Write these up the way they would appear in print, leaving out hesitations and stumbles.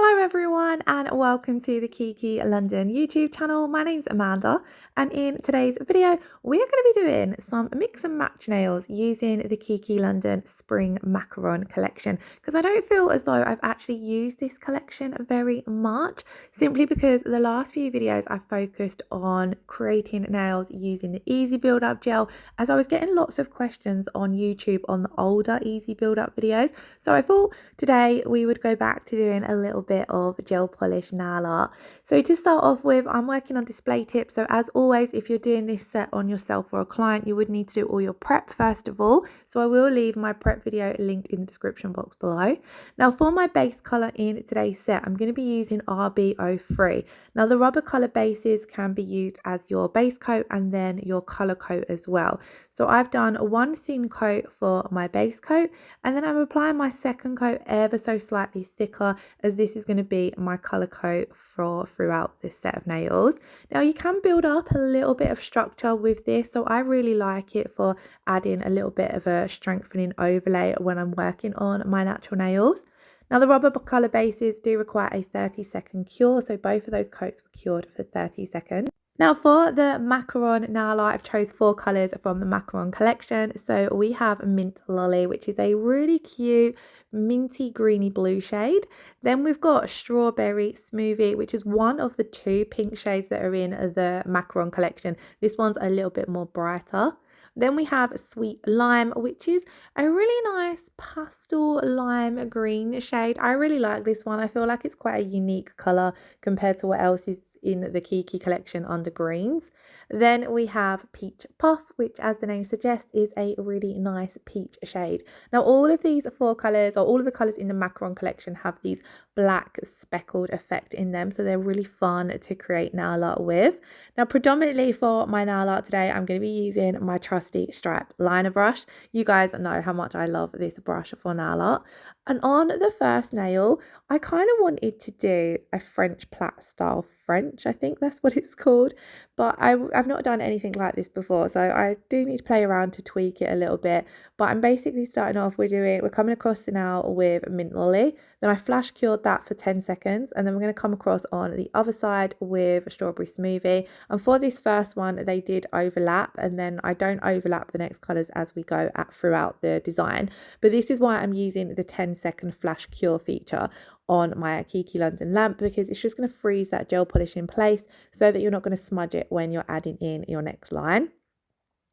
Hello everyone and welcome to the Kiki London YouTube channel. My name's Amanda and in today's video we're going to be doing some mix and match nails using the Kiki London Spring Macaron Collection because I don't feel as though I've actually used this collection very much, simply because the last few videos I focused on creating nails using the Easy Build Up gel, as I was getting lots of questions on YouTube on the older Easy Build Up videos. So I thought today we would go back to doing a little bit of gel polish nail art. So to start off with, I'm working on display tips. So as always, if you're doing this set on yourself or a client, you would need to do all your prep first of all. So I will leave my prep video linked in the description box below. Now for my base colour in today's set, I'm going to be using RB03. Now the rubber colour bases can be used as your base coat and then your colour coat as well. So I've done one thin coat for my base coat, and then I'm applying my second coat ever so slightly thicker, as this is going to be my colour coat for throughout this set of nails. Now you can build up a little bit of structure with this, so I really like it for adding a little bit of a strengthening overlay when I'm working on my natural nails. Now the rubber colour bases do require a 30-second cure, so both of those coats were cured for 30 seconds. Now for the Macaron nail art, I've chose 4 colours from the Macaron collection. So we have Mint Lolly, which is a really cute minty greeny blue shade. Then we've got Strawberry Smoothie, which is one of the 2 pink shades that are in the Macaron collection. This one's a little bit more brighter. Then we have Sweet Lime, which is a really nice pastel lime green shade. I really like this one. I feel like it's quite a unique colour compared to what else is in the Kiki collection under greens. Then we have Peach Puff, which as the name suggests is a really nice peach shade. Now all of these 4 colours, or all of the colours in the Macaron collection, have these black speckled effect in them, so they're really fun to create nail art with. Now predominantly for my nail art today, I'm going to be using my trusty stripe liner brush. You guys know how much I love this brush for nail art. And on the first nail, I kind of wanted to do a French plait style French, I think that's what it's called, but I've not done anything like this before, so I do need to play around to tweak it a little bit. But I'm basically starting off, we're coming across the nail with Mint Lolly, then I flash cured that for 10 seconds, and then we're going to come across on the other side with Strawberry Smoothie. And for this first one, they did overlap, and then I don't overlap the next colours as we go throughout the design, but this is why I'm using the 10-second flash cure feature on my Kiki London lamp, because it's just going to freeze that gel polish in place so that you're not going to smudge it when you're adding in your next line.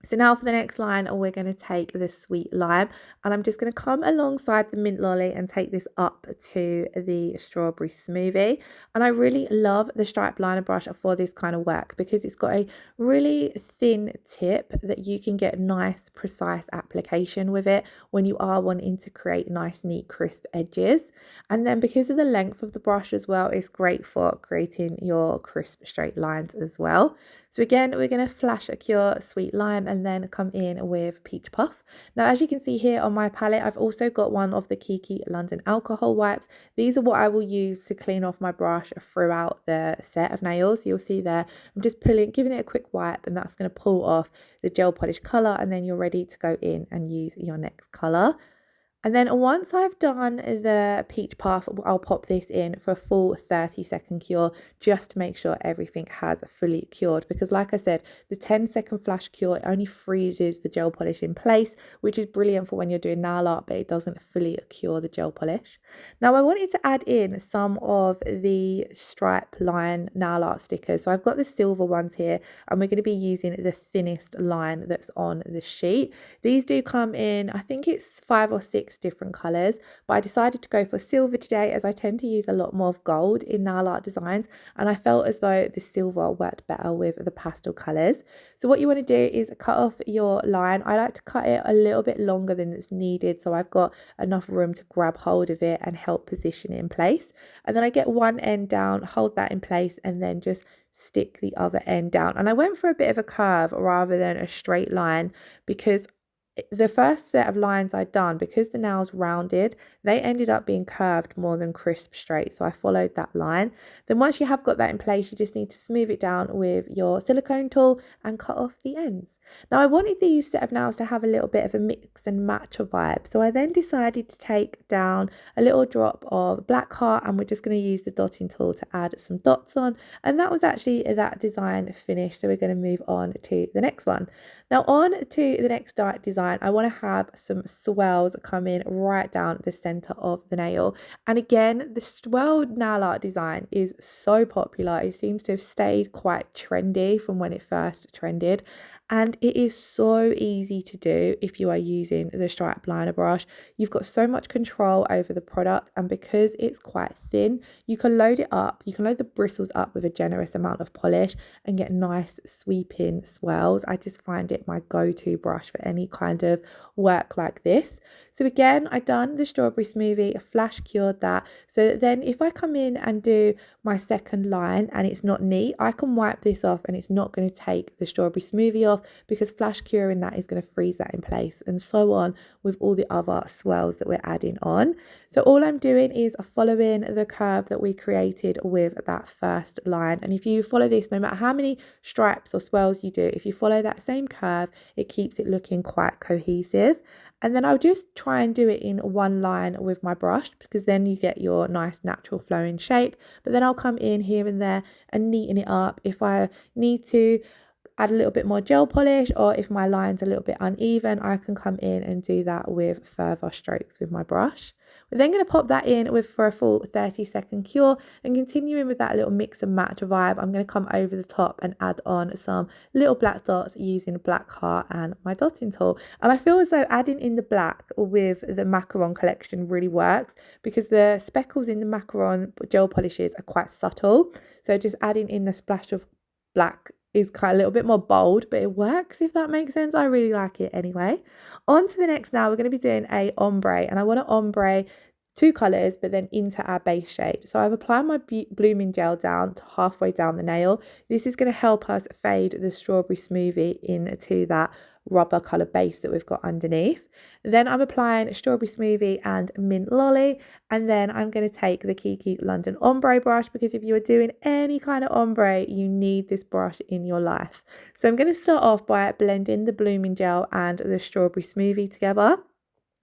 So now for the next line, we're going to take the Sweet Lime, and I'm just going to come alongside the Mint Lolly and take this up to the Strawberry Smoothie. And I really love the stripe liner brush for this kind of work because it's got a really thin tip that you can get nice precise application with it when you are wanting to create nice neat crisp edges. And then because of the length of the brush as well, it's great for creating your crisp straight lines as well. So again, we're going to flash a cure Sweet Lime and then come in with Peach Puff. Now, as you can see here on my palette, I've also got one of the Kiki London alcohol wipes. These are what I will use to clean off my brush throughout the set of nails. You'll see there, I'm just giving it a quick wipe, and that's going to pull off the gel polish colour, and then you're ready to go in and use your next colour. And then once I've done the Peach Puff, I'll pop this in for a full 30-second cure just to make sure everything has fully cured. Because like I said, the 10-second flash cure only freezes the gel polish in place, which is brilliant for when you're doing nail art, but it doesn't fully cure the gel polish. Now I wanted to add in some of the stripe line nail art stickers. So I've got the silver ones here, and we're going to be using the thinnest line that's on the sheet. These do come in, I think it's 5 or 6 different colors, but I decided to go for silver today as I tend to use a lot more of gold in nail art designs, and I felt as though the silver worked better with the pastel colors. So what you want to do is cut off your line. I like to cut it a little bit longer than it's needed, so I've got enough room to grab hold of it and help position it in place. And then I get one end down, hold that in place, and then just stick the other end down. And I went for a bit of a curve rather than a straight line because the first set of lines I'd done, because the nails rounded, they ended up being curved more than crisp straight. So I followed that line. Then once you have got that in place, you just need to smooth it down with your silicone tool and cut off the ends. Now I wanted these set of nails to have a little bit of a mix and match of vibe. So I then decided to take down a little drop of black heart, and we're just going to use the dotting tool to add some dots on. And that was actually that design finished. So we're going to move on to the next one. Now on to the next design, I want to have some swells come in right down the center of the nail. And again, the swelled nail art design is so popular. It seems to have stayed quite trendy from when it first trended. And it is so easy to do if you are using the stripe liner brush. You've got so much control over the product, and because it's quite thin, you can load it up, you can load the bristles up with a generous amount of polish and get nice sweeping swells. I just find it my go-to brush for any kind of work like this. So again, I done the strawberry smoothie, flash cured that, so that then if I come in and do my second line and it's not neat, I can wipe this off and it's not going to take the strawberry smoothie off, because flash curing that is going to freeze that in place, and so on with all the other swells that we're adding on. So all I'm doing is following the curve that we created with that first line. And if you follow this, no matter how many stripes or swells you do, if you follow that same curve, it keeps it looking quite cohesive. And then I'll just try and do it in one line with my brush, because then you get your nice natural flowing shape. But then I'll come in here and there and neaten it up. If I need to add a little bit more gel polish, or if my line's a little bit uneven, I can come in and do that with further strokes with my brush. We're then going to pop that in for a full 30-second cure, and continuing with that little mix and match vibe, I'm going to come over the top and add on some little black dots using black heart and my dotting tool. And I feel as though adding in the black with the Macaron collection really works, because the speckles in the Macaron gel polishes are quite subtle. So just adding in the splash of black is kind of a little bit more bold, but it works, if that makes sense. I really like it anyway. On to the next now, we're going to be doing a ombre, and I want to ombre two colours but then into our base shade. So I've applied my blooming gel down to halfway down the nail. This is going to help us fade the strawberry smoothie into that rubber colour base that we've got underneath. Then I'm applying strawberry smoothie and mint lolly, and then I'm going to take the Kiki London ombre brush, because if you are doing any kind of ombre, you need this brush in your life. So I'm going to start off by blending the blooming gel and the strawberry smoothie together.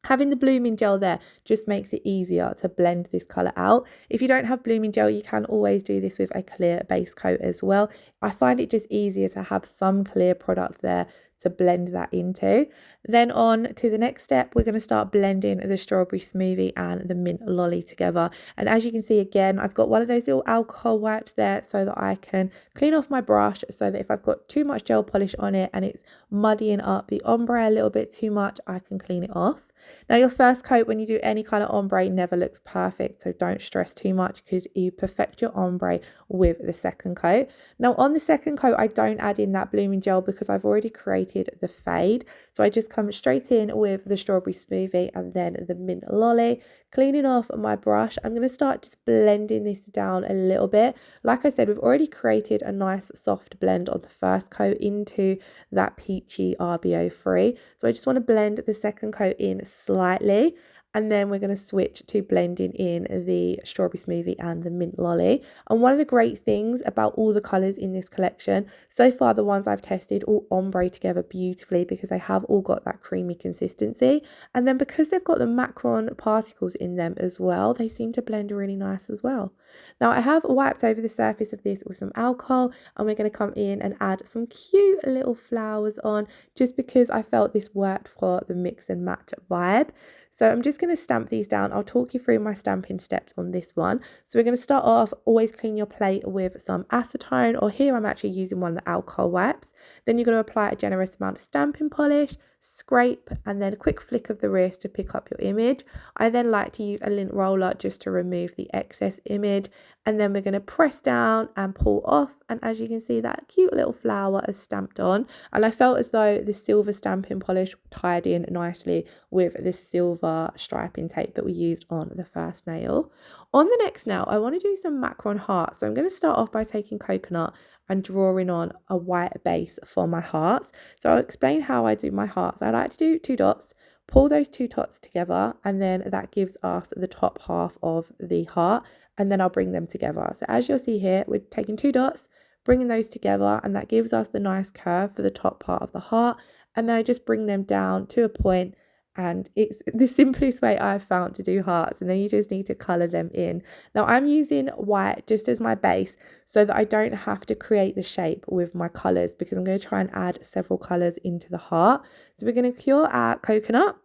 Having the blooming gel there just makes it easier to blend this colour out. If you don't have blooming gel, you can always do this with a clear base coat as well. I find it just easier to have some clear product there to blend that into. Then on to the next step, we're going to start blending the strawberry smoothie and the mint lolly together. And as you can see, again, I've got one of those little alcohol wipes there so that I can clean off my brush, so that if I've got too much gel polish on it and it's muddying up the ombre a little bit too much, I can clean it off. Now your first coat when you do any kind of ombre never looks perfect, so don't stress too much, because you perfect your ombre with the second coat. Now on the second coat, I don't add in that blooming gel because I've already created the fade. So I just come straight in with the strawberry smoothie and then the mint lolly. Cleaning off my brush, I'm going to start just blending this down a little bit. Like I said, we've already created a nice soft blend on the first coat into that peachy RBO free. So I just want to blend the second coat in slightly, and then we're going to switch to blending in the strawberry smoothie and the mint lolly. And one of the great things about all the colours in this collection, so far the ones I've tested all ombre together beautifully, because they have all got that creamy consistency. And then because they've got the Macaron particles in them as well, they seem to blend really nice as well. Now I have wiped over the surface of this with some alcohol, and we're going to come in and add some cute little flowers on, just because I felt this worked for the mix and match vibe. So I'm just going to stamp these down. I'll talk you through my stamping steps on this one. So we're going to start off, always clean your plate with some acetone, or here I'm actually using one of the alcohol wipes. Then you're going to apply a generous amount of stamping polish, scrape, and then a quick flick of the wrist to pick up your image. I then like to use a lint roller just to remove the excess image, and then we're going to press down and pull off, and as you can see, that cute little flower is stamped on. And I felt as though the silver stamping polish tied in nicely with the silver striping tape that we used on the first nail. On the next nail, I want to do some Macaron hearts. So I'm going to start off by taking coconut and drawing on a white base for my hearts. So I'll explain how I do my hearts. I like to do 2 dots, pull those 2 dots together, and then that gives us the top half of the heart, and then I'll bring them together. So as you'll see here, we're taking 2 dots, bringing those together, and that gives us the nice curve for the top part of the heart. And then I just bring them down to a point, and it's the simplest way I've found to do hearts, and then you just need to color them in. Now I'm using white just as my base so that I don't have to create the shape with my colors, because I'm going to try and add several colors into the heart. So we're going to cure our coconut.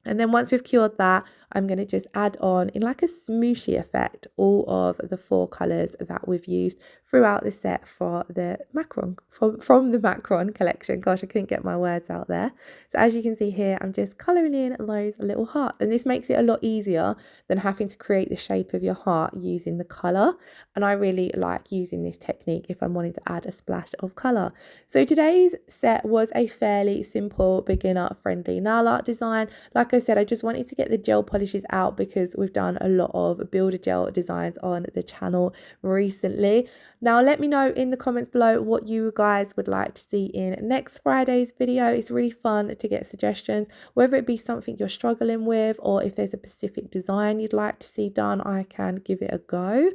And then once we've cured that, I'm going to just add on, in like a smooshy effect, all of the 4 colours that we've used throughout the set for the Macaron, from the Macaron collection. Gosh, I couldn't get my words out there. So as you can see here, I'm just colouring in those little hearts. And this makes it a lot easier than having to create the shape of your heart using the colour. And I really like using this technique if I'm wanting to add a splash of colour. So today's set was a fairly simple, beginner-friendly nail art design. Like I said, I just wanted to get the gel polishes out because we've done a lot of builder gel designs on the channel recently. Now let me know in the comments below what you guys would like to see in next Friday's video. It's really fun to get suggestions, whether it be something you're struggling with, or if there's a specific design you'd like to see done, I can give it a go.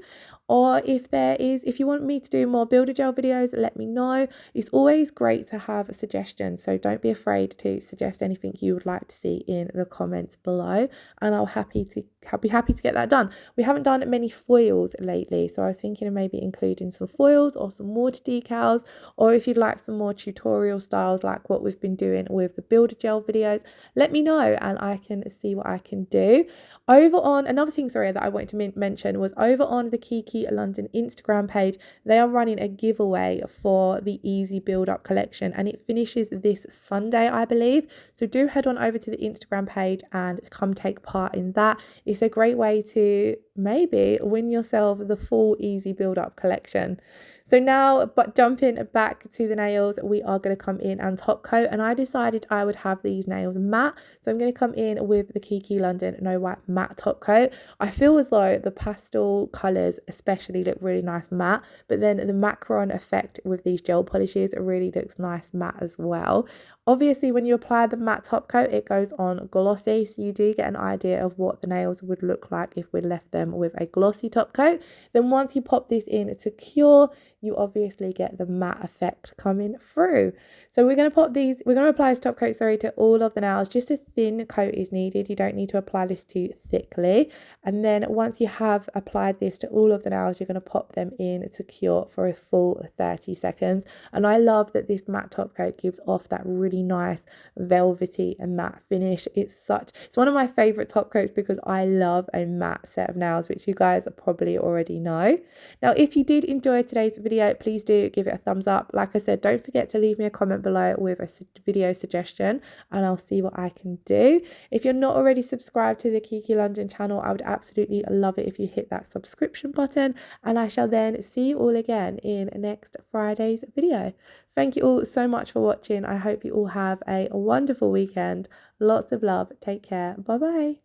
Or if you want me to do more builder gel videos, let me know. It's always great to have suggestions, so don't be afraid to suggest anything you would like to see in the comments below, and I'll be happy to get that done. We haven't done many foils lately, so I was thinking of maybe including some foils or some water decals, or if you'd like some more tutorial styles like what we've been doing with the builder gel videos, let me know and I can see what I can do. Over on another thing, sorry, that I wanted to mention was over on the Kiki London Instagram page, they are running a giveaway for the Easy Build Up collection, and it finishes this Sunday, I believe. So do head on over to the Instagram page and come take part in that. It's a great way to maybe win yourself the full Easy Build Up collection. So now, but jumping back to the nails, we are going to come in and top coat, and I decided I would have these nails matte. So I'm going to come in with the Kiki London No White Matte top coat. I feel as though the pastel colours especially look really nice matte, but then the Macaron effect with these gel polishes, it really looks nice matte as well. Obviously, when you apply the matte top coat, it goes on glossy, so you do get an idea of what the nails would look like if we left them with a glossy top coat. Then once you pop this in to cure, you obviously get the matte effect coming through. So we're going to apply this top coat, sorry, to all of the nails. Just a thin coat is needed. You don't need to apply this too thickly. And then once you have applied this to all of the nails, you're going to pop them in to cure for a full 30 seconds. And I love that this matte top coat gives off that really nice velvety and matte finish. It's one of my favorite top coats because I love a matte set of nails, which you guys probably already know. Now, if you did enjoy today's video, please do give it a thumbs up. Like I said, don't forget to leave me a comment below with a video suggestion and I'll see what I can do. If you're not already subscribed to the Kiki London channel, I would absolutely love it if you hit that subscription button, and I shall then see you all again in next Friday's video. Thank you all so much for watching. I hope you all have a wonderful weekend. Lots of love. Take care. Bye bye.